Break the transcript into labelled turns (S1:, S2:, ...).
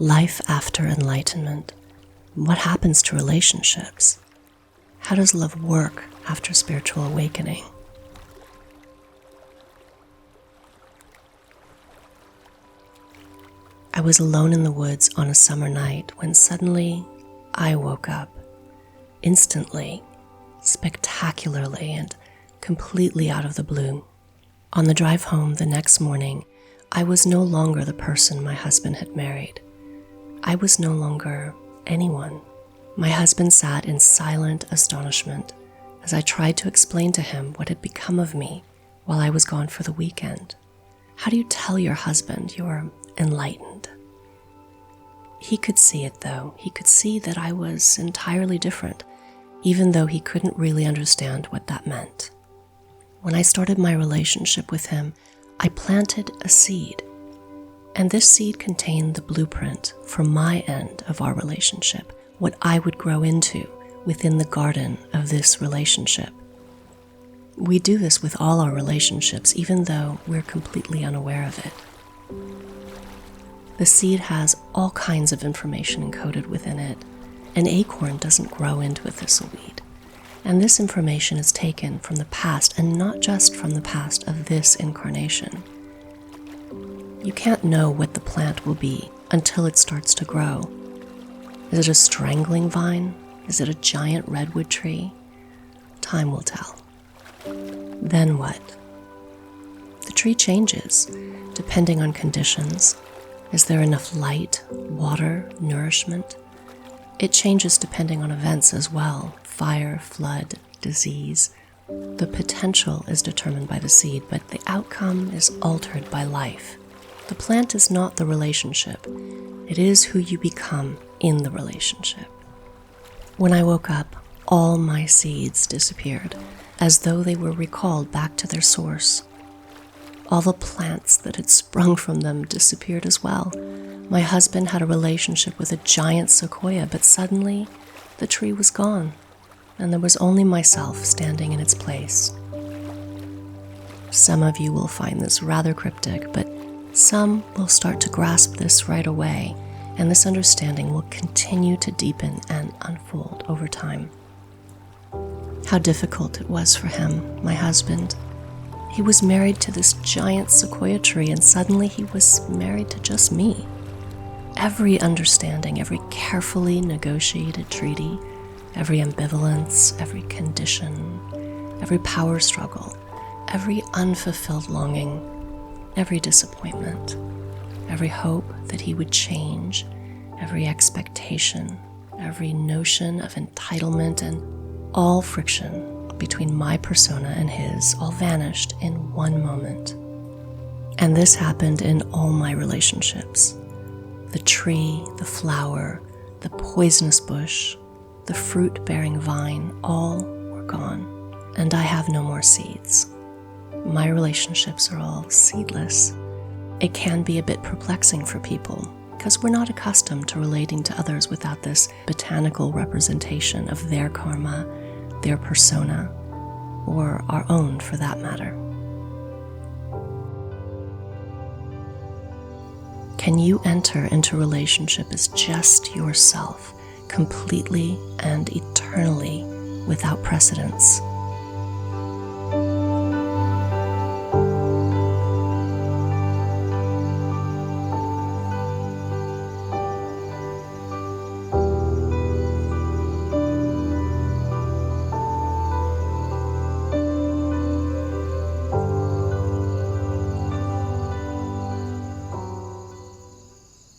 S1: Life after enlightenment. What happens to relationships? How does love work after spiritual awakening? I was alone in the woods on a summer night when suddenly I woke up, instantly, spectacularly, and completely out of the blue. On the drive home the next morning, I was no longer the person my husband had married. I was no longer anyone. My husband sat in silent astonishment as I tried to explain to him what had become of me while I was gone for the weekend. How do you tell your husband you're enlightened? He could see it, though. He could see that I was entirely different, even though he couldn't really understand what that meant. When I started my relationship with him, I planted a seed, and this seed contained the blueprint for my end of our relationship, what I would grow into within the garden of this relationship. We do this with all our relationships, even though we're completely unaware of it. The seed has all kinds of information encoded within it. An acorn doesn't grow into a thistleweed. And this information is taken from the past, and not just from the past of this incarnation. You can't know what the plant will be until it starts to grow. Is it a strangling vine? Is it a giant redwood tree? Time will tell. Then what? The tree changes, depending on conditions. Is there enough light, water, nourishment? It changes depending on events as well. Fire, flood, disease. The potential is determined by the seed, but the outcome is altered by life. The plant is not the relationship. It is who you become in the relationship. When I woke up, all my seeds disappeared, as though they were recalled back to their source. All the plants that had sprung from them disappeared as well. My husband had a relationship with a giant sequoia, but suddenly the tree was gone, and there was only myself standing in its place. Some of you will find this rather cryptic, but some will start to grasp this right away, and this understanding will continue to deepen and unfold over time. How difficult it was for him, my husband. He was married to this giant sequoia tree, and suddenly he was married to just me. Every understanding, every carefully negotiated treaty, every ambivalence, every condition, every power struggle, every unfulfilled longing, every disappointment, every hope that he would change, every expectation, every notion of entitlement, and all friction between my persona and his all vanished in one moment. And this happened in all my relationships. The tree, the flower, the poisonous bush, the fruit-bearing vine, all were gone, and I have no more seeds. My relationships are all seedless. It can be a bit perplexing for people because we're not accustomed to relating to others without this botanical representation of their karma, their persona, or our own for that matter. Can you enter into a relationship as just yourself, completely and eternally without precedence?